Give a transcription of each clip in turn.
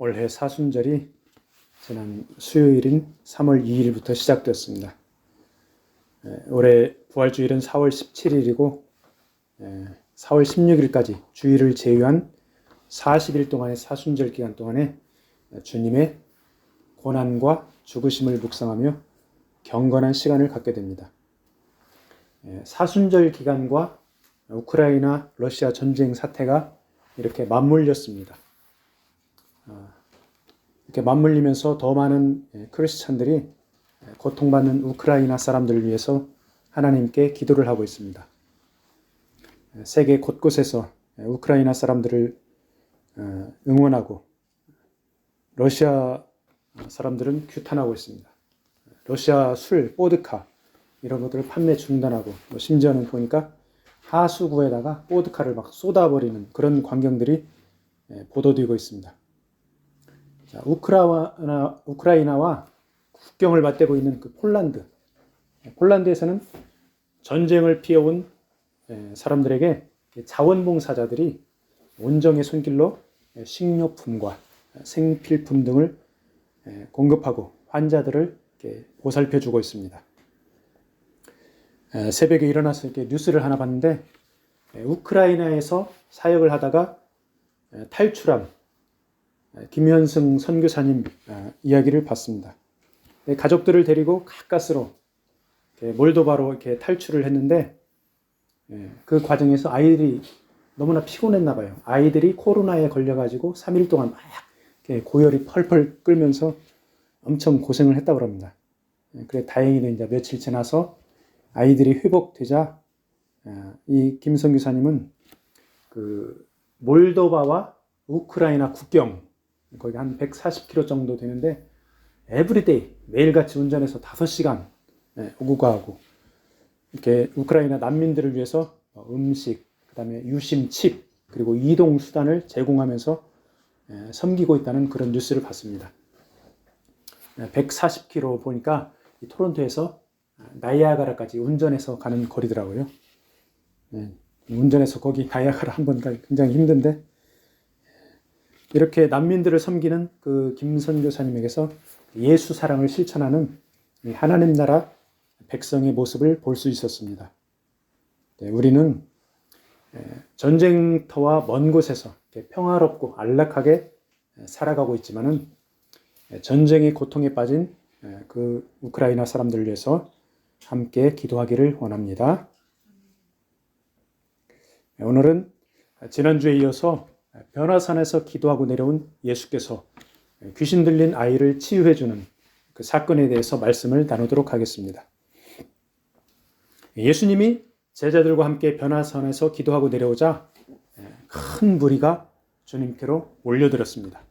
올해 사순절이 지난 수요일인 3월 2일부터 시작되었습니다. 올해 부활주일은 4월 17일이고 4월 16일까지 주일을 제외한 40일 동안의 사순절 기간 동안에 주님의 고난과 죽으심을 묵상하며 경건한 시간을 갖게 됩니다. 사순절 기간과 우크라이나 러시아 전쟁 사태가 이렇게 맞물렸습니다. 이렇게 맞물리면서 더 많은 크리스찬들이 고통받는 우크라이나 사람들을 위해서 하나님께 기도를 하고 있습니다. 세계 곳곳에서 우크라이나 사람들을 응원하고 러시아 사람들은 규탄하고 있습니다. 러시아 술, 보드카 이런 것들을 판매 중단하고 심지어는 보니까 하수구에다가 보드카를 막 쏟아버리는 그런 광경들이 보도되고 있습니다. 자, 우크라이나와 국경을 맞대고 있는 그 폴란드에서는 전쟁을 피해온 사람들에게 자원봉사자들이 온정의 손길로 식료품과 생필품 등을 공급하고 환자들을 보살펴주고 있습니다. 새벽에 일어나서 이렇게 뉴스를 하나 봤는데 우크라이나에서 사역을 하다가 탈출한 김현승 선교사님 이야기를 봤습니다. 가족들을 데리고 가까스로 몰도바로 이렇게 탈출을 했는데 그 과정에서 아이들이 너무나 피곤했나 봐요. 아이들이 코로나에 걸려가지고 3일 동안 막 고열이 펄펄 끓면서 엄청 고생을 했다고 합니다. 그래 다행히도 이제 며칠 지나서 아이들이 회복되자 이 김 선교사님은 그 몰도바와 우크라이나 국경 거기 한 140km 정도 되는데 에브리데이 매일같이 운전해서 5시간 오고 가고 이렇게 우크라이나 난민들을 위해서 음식, 그다음에 유심, 칩 그리고 이동 수단을 제공하면서 섬기고 있다는 그런 뉴스를 봤습니다. 140km 보니까 토론토에서 나이아가라까지 운전해서 가는 거리더라고요. 운전해서 거기 나이아가라 한번 가기 굉장히 힘든데 이렇게 난민들을 섬기는 그 김 선교사님에게서 예수 사랑을 실천하는 하나님 나라 백성의 모습을 볼 수 있었습니다. 우리는 전쟁터와 먼 곳에서 평화롭고 안락하게 살아가고 있지만은 전쟁의 고통에 빠진 그 우크라이나 사람들을 위해서 함께 기도하기를 원합니다. 오늘은 지난주에 이어서 변화산에서 기도하고 내려온 예수께서 귀신 들린 아이를 치유해주는 그 사건에 대해서 말씀을 나누도록 하겠습니다. 예수님이 제자들과 함께 변화산에서 기도하고 내려오자 큰 무리가 주님께로 몰려들었습니다.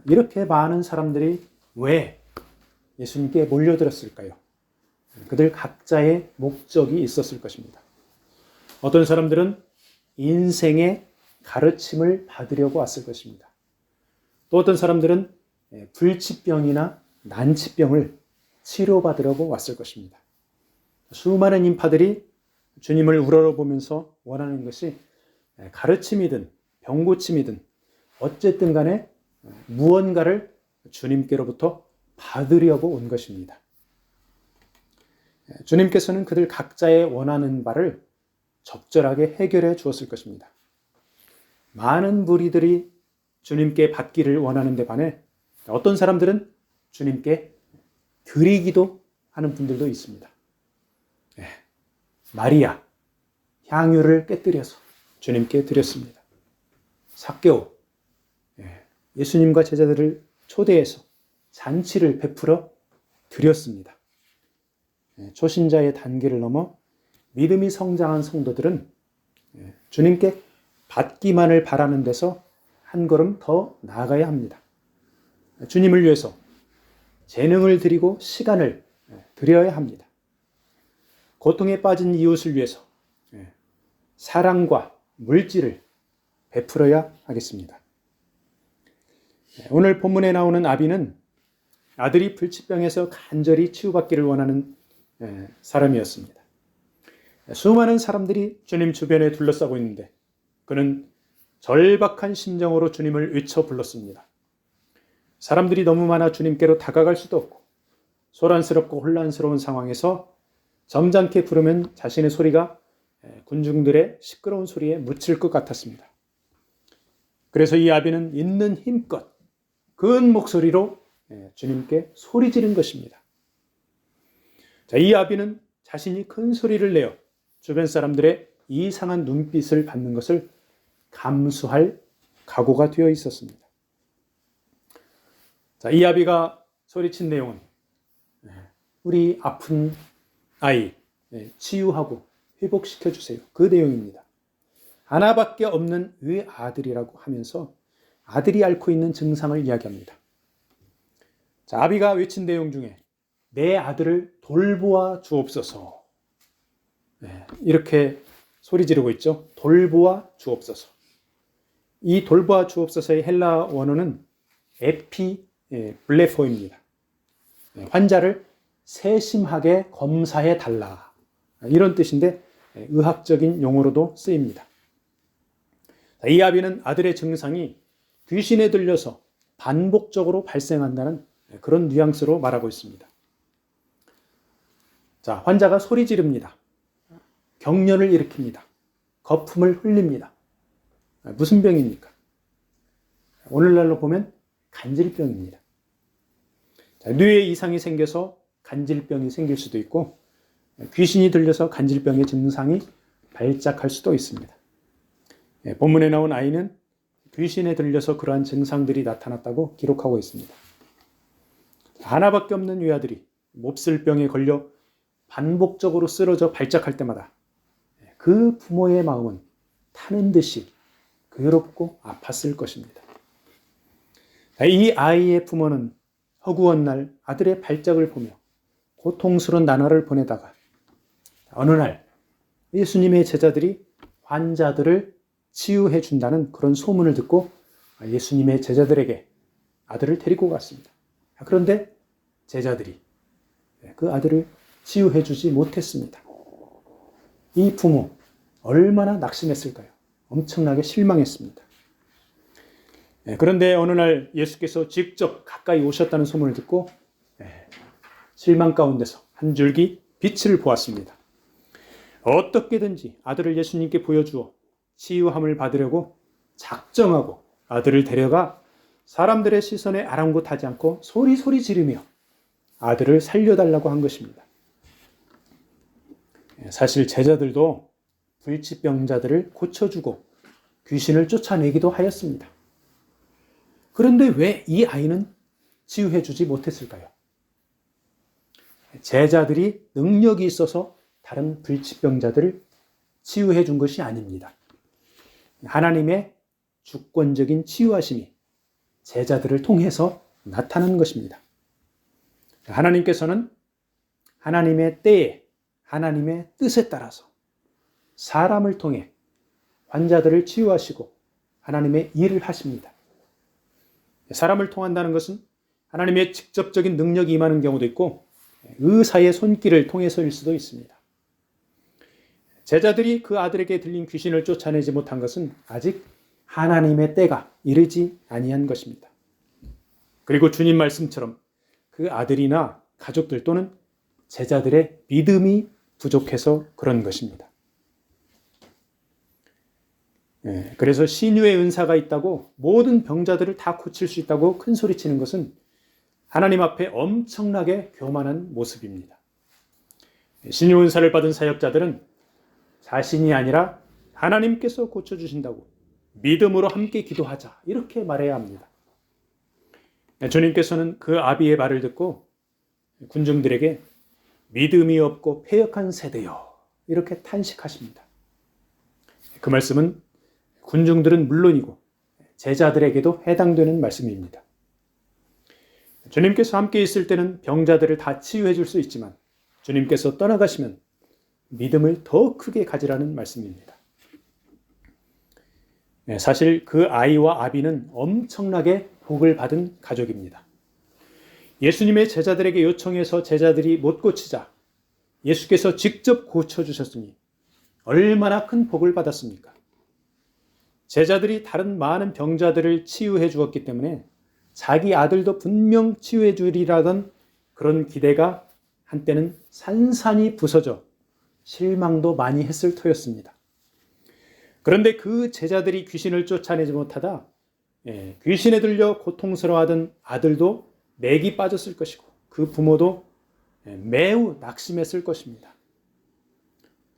이렇게 많은 사람들이 왜 예수님께 몰려들었을까요? 그들 각자의 목적이 있었을 것입니다. 어떤 사람들은 인생의 가르침을 받으려고 왔을 것입니다. 또 어떤 사람들은 불치병이나 난치병을 치료받으려고 왔을 것입니다. 수많은 인파들이 주님을 우러러보면서 원하는 것이 가르침이든 병고침이든 어쨌든 간에 무언가를 주님께로부터 받으려고 온 것입니다. 주님께서는 그들 각자의 원하는 바를 적절하게 해결해 주었을 것입니다. 많은 무리들이 주님께 받기를 원하는 데 반해 어떤 사람들은 주님께 드리기도 하는 분들도 있습니다. 마리아, 향유를 깨뜨려서 주님께 드렸습니다. 삭개오, 예수님과 제자들을 초대해서 잔치를 베풀어 드렸습니다. 초신자의 단계를 넘어 믿음이 성장한 성도들은 주님께 받기만을 바라는 데서 한 걸음 더 나아가야 합니다. 주님을 위해서 재능을 드리고 시간을 드려야 합니다. 고통에 빠진 이웃을 위해서 사랑과 물질을 베풀어야 하겠습니다. 오늘 본문에 나오는 아비는 아들이 불치병에서 간절히 치유받기를 원하는 사람이었습니다. 수많은 사람들이 주님 주변에 둘러싸고 있는데 그는 절박한 심정으로 주님을 외쳐 불렀습니다. 사람들이 너무 많아 주님께로 다가갈 수도 없고 소란스럽고 혼란스러운 상황에서 점잖게 부르면 자신의 소리가 군중들의 시끄러운 소리에 묻힐 것 같았습니다. 그래서 이 아비는 있는 힘껏 큰 목소리로 주님께 소리 지른 것입니다. 자, 이 아비는 자신이 큰 소리를 내어 주변 사람들의 이상한 눈빛을 받는 것을 감수할 각오가 되어 있었습니다. 자, 이 아비가 소리친 내용은 우리 아픈 아이 치유하고 회복시켜 주세요. 그 내용입니다. 하나밖에 없는 외아들이라고 하면서 아들이 앓고 있는 증상을 이야기합니다. 자, 아비가 외친 내용 중에 내 아들을 돌보아 주옵소서. 이렇게 소리 지르고 있죠. 돌보아 주옵소서. 이 돌보아 주옵소서의 헬라 원어는 에피블레포입니다. 환자를 세심하게 검사해 달라. 이런 뜻인데 의학적인 용어로도 쓰입니다. 이 아비는 아들의 증상이 귀신에 들려서 반복적으로 발생한다는 그런 뉘앙스로 말하고 있습니다. 자, 환자가 소리 지릅니다. 경련을 일으킵니다. 거품을 흘립니다. 무슨 병입니까? 오늘날로 보면 간질병입니다. 자, 뇌에 이상이 생겨서 간질병이 생길 수도 있고 귀신이 들려서 간질병의 증상이 발작할 수도 있습니다. 본문에 나온 아이는 귀신에 들려서 그러한 증상들이 나타났다고 기록하고 있습니다. 하나밖에 없는 외아들이 몹쓸 병에 걸려 반복적으로 쓰러져 발작할 때마다 그 부모의 마음은 타는 듯이 괴롭고 아팠을 것입니다. 이 아이의 부모는 허구한 날 아들의 발작을 보며 고통스러운 나날을 보내다가 어느 날 예수님의 제자들이 환자들을 치유해 준다는 그런 소문을 듣고 예수님의 제자들에게 아들을 데리고 갔습니다. 그런데 제자들이 그 아들을 치유해 주지 못했습니다. 이 부모 얼마나 낙심했을까요? 엄청나게 실망했습니다. 그런데 어느 날 예수께서 직접 가까이 오셨다는 소문을 듣고 실망 가운데서 한 줄기 빛을 보았습니다. 어떻게든지 아들을 예수님께 보여주어 치유함을 받으려고 작정하고 아들을 데려가 사람들의 시선에 아랑곳하지 않고 소리 지르며 아들을 살려달라고 한 것입니다. 사실 제자들도 불치병자들을 고쳐주고 귀신을 쫓아내기도 하였습니다. 그런데 왜 이 아이는 치유해주지 못했을까요? 제자들이 능력이 있어서 다른 불치병자들을 치유해 준 것이 아닙니다. 하나님의 주권적인 치유하심이 제자들을 통해서 나타나는 것입니다. 하나님께서는 하나님의 때에 하나님의 뜻에 따라서 사람을 통해 환자들을 치유하시고 하나님의 일을 하십니다. 사람을 통한다는 것은 하나님의 직접적인 능력이 임하는 경우도 있고 의사의 손길을 통해서일 수도 있습니다. 제자들이 그 아들에게 들린 귀신을 쫓아내지 못한 것은 아직 하나님의 때가 이르지 아니한 것입니다. 그리고 주님 말씀처럼 그 아들이나 가족들 또는 제자들의 믿음이 부족해서 그런 것입니다. 그래서 신유의 은사가 있다고 모든 병자들을 다 고칠 수 있다고 큰 소리치는 것은 하나님 앞에 엄청나게 교만한 모습입니다. 신유 은사를 받은 사역자들은 자신이 아니라 하나님께서 고쳐주신다고 믿음으로 함께 기도하자 이렇게 말해야 합니다. 주님께서는 그 아비의 말을 듣고 군중들에게 믿음이 없고 패역한 세대여 이렇게 탄식하십니다. 그 말씀은 군중들은 물론이고 제자들에게도 해당되는 말씀입니다. 주님께서 함께 있을 때는 병자들을 다 치유해 줄 수 있지만 주님께서 떠나가시면 믿음을 더 크게 가지라는 말씀입니다. 사실 그 아이와 아비는 엄청나게 복을 받은 가족입니다. 예수님의 제자들에게 요청해서 제자들이 못 고치자 예수께서 직접 고쳐주셨으니 얼마나 큰 복을 받았습니까? 제자들이 다른 많은 병자들을 치유해 주었기 때문에 자기 아들도 분명 치유해 주리라던 그런 기대가 한때는 산산이 부서져 실망도 많이 했을 터였습니다. 그런데 그 제자들이 귀신을 쫓아내지 못하다 귀신에 들려 고통스러워하던 아들도 맥이 빠졌을 것이고 그 부모도 매우 낙심했을 것입니다.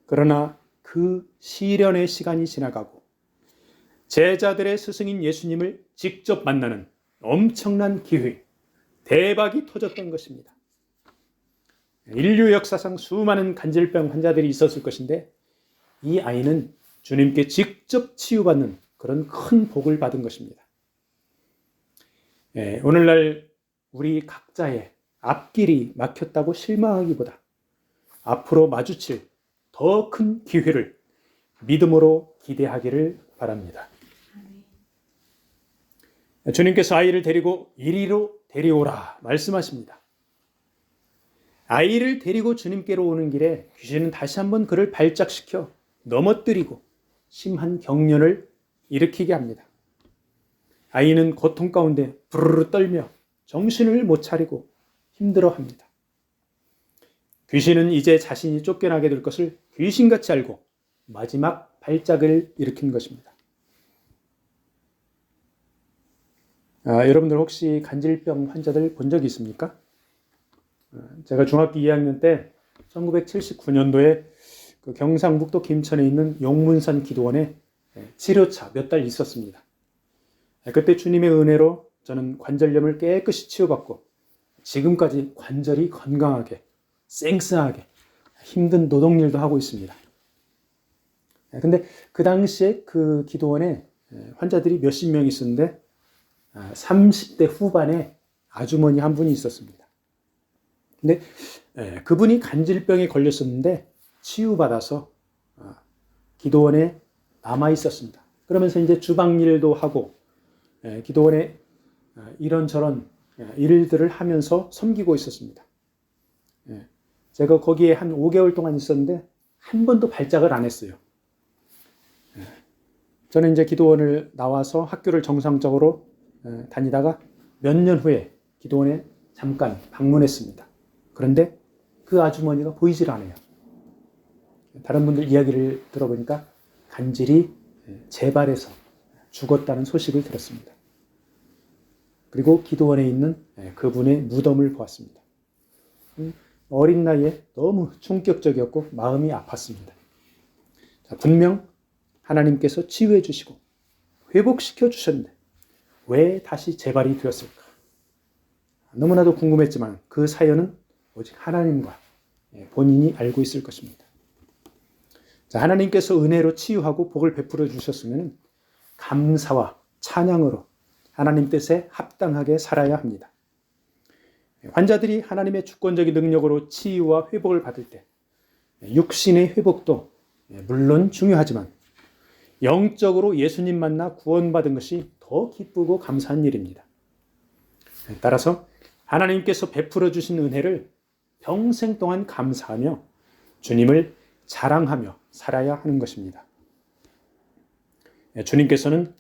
그러나 그 시련의 시간이 지나가고 제자들의 스승인 예수님을 직접 만나는 엄청난 기회, 대박이 터졌던 것입니다. 인류 역사상 수많은 간질병 환자들이 있었을 것인데 이 아이는 주님께 직접 치유받는 그런 큰 복을 받은 것입니다. 오늘날 우리 각자의 앞길이 막혔다고 실망하기보다 앞으로 마주칠 더 큰 기회를 믿음으로 기대하기를 바랍니다. 주님께서 아이를 데리고 이리로 데려오라 말씀하십니다. 아이를 데리고 주님께로 오는 길에 귀신은 다시 한번 그를 발작시켜 넘어뜨리고 심한 경련을 일으키게 합니다. 아이는 고통 가운데 부르르 떨며 정신을 못 차리고 힘들어합니다. 귀신은 이제 자신이 쫓겨나게 될 것을 귀신같이 알고 마지막 발작을 일으킨 것입니다. 여러분들 혹시 간질병 환자들 본 적이 있습니까? 제가 중학교 2학년 때 1979년도에 그 경상북도 김천에 있는 용문산 기도원에 치료차 몇 달 있었습니다. 그때 주님의 은혜로 저는 관절염을 깨끗이 치유받고 지금까지 관절이 건강하게 쌩쌩하게 힘든 노동일도 하고 있습니다. 근데 그 당시에 그 기도원에 환자들이 몇십 명 있었는데 30대 후반에 아주머니 한 분이 있었습니다. 근데 그분이 간질병에 걸렸었는데 치유받아서 기도원에 남아 있었습니다. 그러면서 이제 주방 일도 하고 기도원에 이런저런 일들을 하면서 섬기고 있었습니다. 제가 거기에 한 5개월 동안 있었는데 한 번도 발작을 안 했어요. 저는 이제 기도원을 나와서 학교를 정상적으로 다니다가 몇 년 후에 기도원에 잠깐 방문했습니다. 그런데 그 아주머니가 보이질 않아요. 다른 분들 이야기를 들어보니까 간질이 재발해서 죽었다는 소식을 들었습니다. 그리고 기도원에 있는 그분의 무덤을 보았습니다. 어린 나이에 너무 충격적이었고 마음이 아팠습니다. 분명 하나님께서 치유해 주시고 회복시켜 주셨는데 왜 다시 재발이 되었을까? 너무나도 궁금했지만 그 사연은 오직 하나님과 본인이 알고 있을 것입니다. 하나님께서 은혜로 치유하고 복을 베풀어 주셨으면 감사와 찬양으로 하나님 뜻에 합당하게 살아야 합니다. 환자들이 하나님의 주권적인 능력으로 치유와 회복을 받을 때 육신의 회복도 물론 중요하지만 영적으로 예수님 만나 구원받은 것이 더 기쁘고 감사한 일입니다. 따라서 하나님께서 베풀어 주신 은혜를 평생 동안 감사하며 주님을 자랑하며 살아야 하는 것입니다. 주님께서는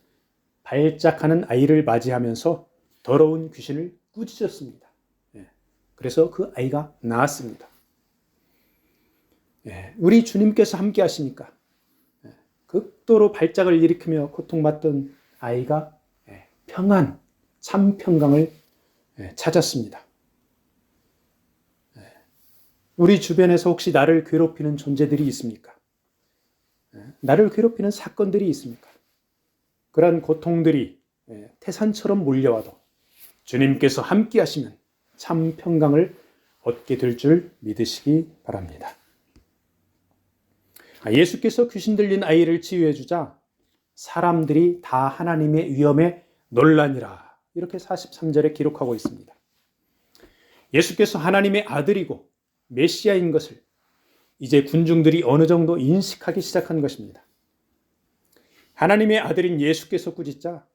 발작하는 아이를 맞이하면서 더러운 귀신을 꾸짖었습니다. 그래서 그 아이가 나았습니다. 우리 주님께서 함께 하시니까 극도로 발작을 일으키며 고통받던 아이가 평안, 참 평강을 찾았습니다. 우리 주변에서 혹시 나를 괴롭히는 존재들이 있습니까? 나를 괴롭히는 사건들이 있습니까? 그러한 고통들이 태산처럼 몰려와도 주님께서 함께 하시면 참 평강을 얻게 될 줄 믿으시기 바랍니다. 예수께서 귀신 들린 아이를 치유해 주자 사람들이 다 하나님의 위엄에 놀라니라 이렇게 43절에 기록하고 있습니다. 예수께서 하나님의 아들이고 메시아인 것을 이제 군중들이 어느 정도 인식하기 시작한 것입니다. 하나님의 아들인 예수께서 꾸짖자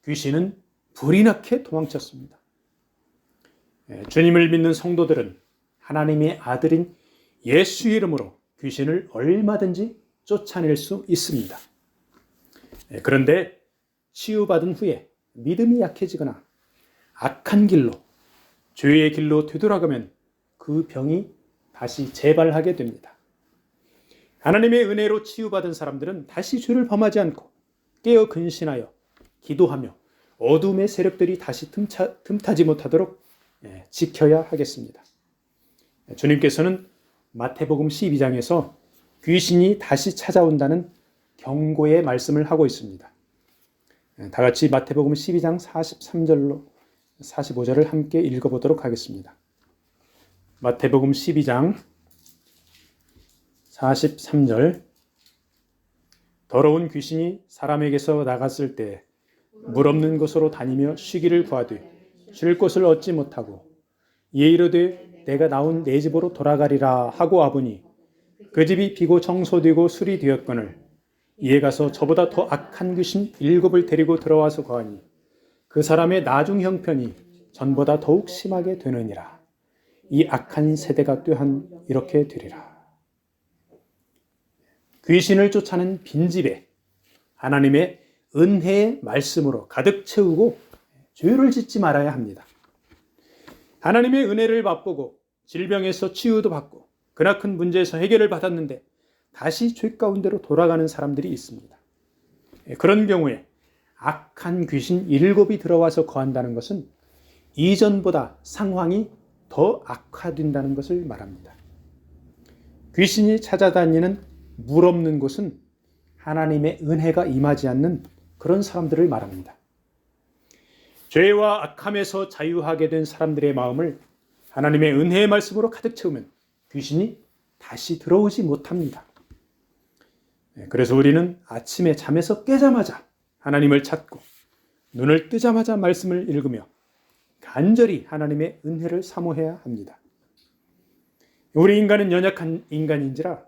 귀신은 불이 나게 도망쳤습니다. 주님을 믿는 성도들은 하나님의 아들인 예수 이름으로 귀신을 얼마든지 쫓아낼 수 있습니다. 그런데 치유받은 후에 믿음이 약해지거나 악한 길로, 죄의 길로 되돌아가면 그 병이 다시 재발하게 됩니다. 하나님의 은혜로 치유받은 사람들은 다시 죄를 범하지 않고 깨어 근신하여 기도하며 어둠의 세력들이 다시 틈타지 못하도록 지켜야 하겠습니다. 주님께서는 마태복음 12장에서 귀신이 다시 찾아온다는 경고의 말씀을 하고 있습니다. 다 같이 마태복음 12장 43절로 45절을 함께 읽어보도록 하겠습니다. 마태복음 12장 43절. 더러운 귀신이 사람에게서 나갔을 때 물 없는 곳으로 다니며 쉬기를 구하되 쉴 곳을 얻지 못하고 이에 이르되 내가 나온 내 집으로 돌아가리라 하고 와보니 그 집이 비고 청소되고 술이 되었거늘 이에 가서 저보다 더 악한 귀신 7을 데리고 들어와서 거하니 그 사람의 나중 형편이 전보다 더욱 심하게 되느니라. 이 악한 세대가 또한 이렇게 되리라. 귀신을 쫓아낸 빈집에 하나님의 은혜의 말씀으로 가득 채우고 죄를 짓지 말아야 합니다. 하나님의 은혜를 맛보고 질병에서 치유도 받고 크나큰 문제에서 해결을 받았는데 다시 죄 가운데로 돌아가는 사람들이 있습니다. 그런 경우에 악한 귀신 7이 들어와서 거한다는 것은 이전보다 상황이 더 악화된다는 것을 말합니다. 귀신이 찾아다니는 물 없는 곳은 하나님의 은혜가 임하지 않는 그런 사람들을 말합니다. 죄와 악함에서 자유하게 된 사람들의 마음을 하나님의 은혜의 말씀으로 가득 채우면 귀신이 다시 들어오지 못합니다. 그래서 우리는 아침에 잠에서 깨자마자 하나님을 찾고 눈을 뜨자마자 말씀을 읽으며 간절히 하나님의 은혜를 사모해야 합니다. 우리 인간은 연약한 인간인지라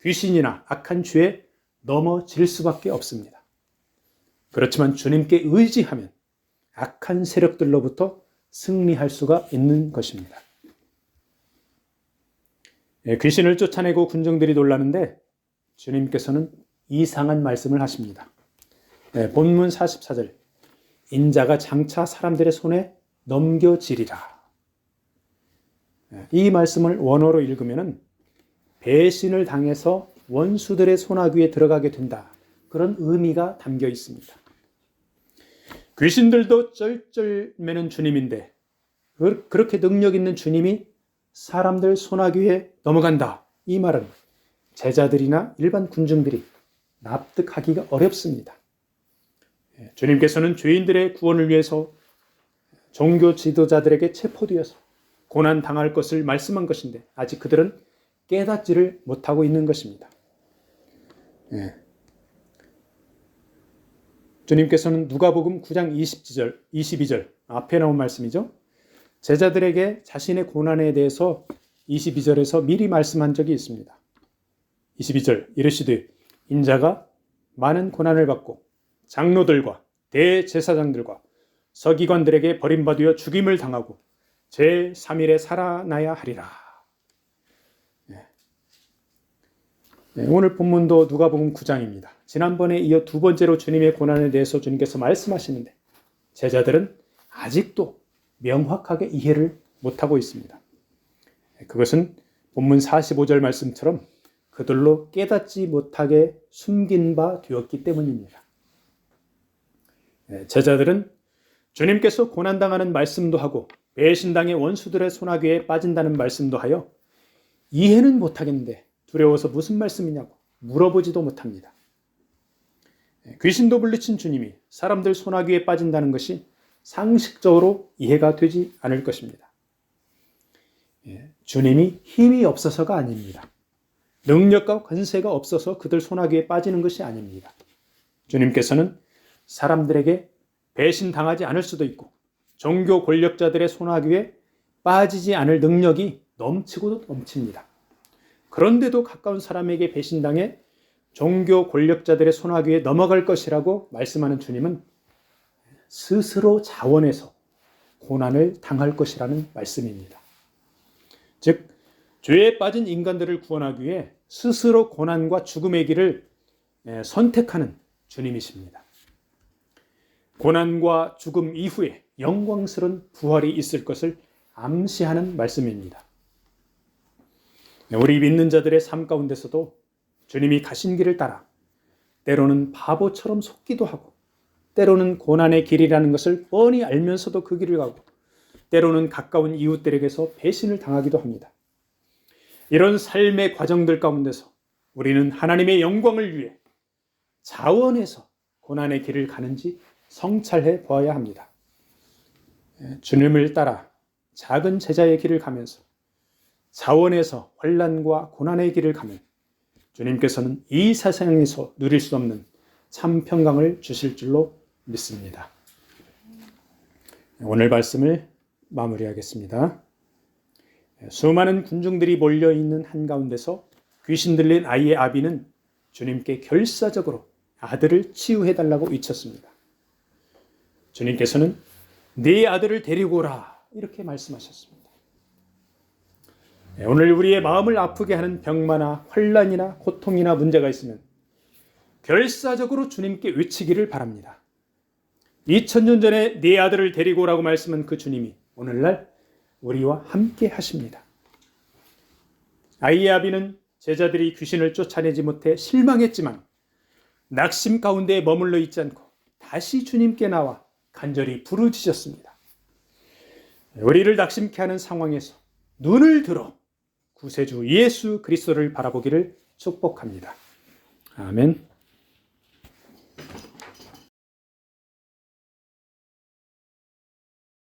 귀신이나 악한 죄에 넘어질 수밖에 없습니다. 그렇지만 주님께 의지하면 악한 세력들로부터 승리할 수가 있는 것입니다. 귀신을 쫓아내고 군중들이 놀라는데 주님께서는 이상한 말씀을 하십니다. 본문 44절. 인자가 장차 사람들의 손에 넘겨지리라. 이 말씀을 원어로 읽으면 배신을 당해서 원수들의 손아귀에 들어가게 된다. 그런 의미가 담겨 있습니다. 귀신들도 쩔쩔매는 주님인데 그렇게 능력 있는 주님이 사람들 손아귀에 넘어간다. 이 말은 제자들이나 일반 군중들이 납득하기가 어렵습니다. 주님께서는 죄인들의 구원을 위해서 종교 지도자들에게 체포되어서 고난당할 것을 말씀한 것인데 아직 그들은 깨닫지를 못하고 있는 것입니다. 주님께서는 누가복음 9장 22절 앞에 나온 말씀이죠. 제자들에게 자신의 고난에 대해서 22절에서 미리 말씀한 적이 있습니다. 22절 이르시되 인자가 많은 고난을 받고 장로들과 대제사장들과 서기관들에게 버림받으여 죽임을 당하고 제3일에 살아나야 하리라. 오늘 본문도 누가복음 9장입니다. 지난번에 이어 두 번째로 주님의 고난에 대해서 주님께서 말씀하시는데 제자들은 아직도 명확하게 이해를 못하고 있습니다. 그것은 본문 45절 말씀처럼 그들로 깨닫지 못하게 숨긴 바 되었기 때문입니다. 제자들은 주님께서 고난당하는 말씀도 하고 배신당의 원수들의 손아귀에 빠진다는 말씀도 하여 이해는 못하겠는데 두려워서 무슨 말씀이냐고 물어보지도 못합니다. 귀신도 물리친 주님이 사람들 손아귀에 빠진다는 것이 상식적으로 이해가 되지 않을 것입니다. 주님이 힘이 없어서가 아닙니다. 능력과 권세가 없어서 그들 손아귀에 빠지는 것이 아닙니다. 주님께서는 사람들에게 배신당하지 않을 수도 있고 종교 권력자들의 손아귀에 빠지지 않을 능력이 넘치고 넘칩니다. 그런데도 가까운 사람에게 배신당해 종교 권력자들의 손아귀에 넘어갈 것이라고 말씀하는 주님은 스스로 자원해서 고난을 당할 것이라는 말씀입니다. 즉 죄에 빠진 인간들을 구원하기 위해 스스로 고난과 죽음의 길을 선택하는 주님이십니다. 고난과 죽음 이후에 영광스러운 부활이 있을 것을 암시하는 말씀입니다. 우리 믿는 자들의 삶 가운데서도 주님이 가신 길을 따라 때로는 바보처럼 속기도 하고, 때로는 고난의 길이라는 것을 뻔히 알면서도 그 길을 가고, 때로는 가까운 이웃들에게서 배신을 당하기도 합니다. 이런 삶의 과정들 가운데서 우리는 하나님의 영광을 위해 자원해서 고난의 길을 가는지 성찰해 보아야 합니다. 주님을 따라 작은 제자의 길을 가면서 자원해서 환난과 고난의 길을 가면 주님께서는 이 세상에서 누릴 수 없는 참 평강을 주실 줄로 믿습니다. 오늘 말씀을 마무리하겠습니다. 수많은 군중들이 몰려있는 한가운데서 귀신 들린 아이의 아비는 주님께 결사적으로 아들을 치유해달라고 외쳤습니다. 주님께서는 네 아들을 데리고 오라 이렇게 말씀하셨습니다. 오늘 우리의 마음을 아프게 하는 병마나 환난이나 고통이나 문제가 있으면 결사적으로 주님께 외치기를 바랍니다. 2000년 전에 네 아들을 데리고 오라고 말씀한 그 주님이 오늘날 우리와 함께 하십니다. 아이의 아비는 제자들이 귀신을 쫓아내지 못해 실망했지만 낙심 가운데 머물러 있지 않고 다시 주님께 나와 간절히 부르짖었습니다. 우리를 낙심케 하는 상황에서 눈을 들어 구세주 예수 그리스도를 바라보기를 축복합니다. 아멘.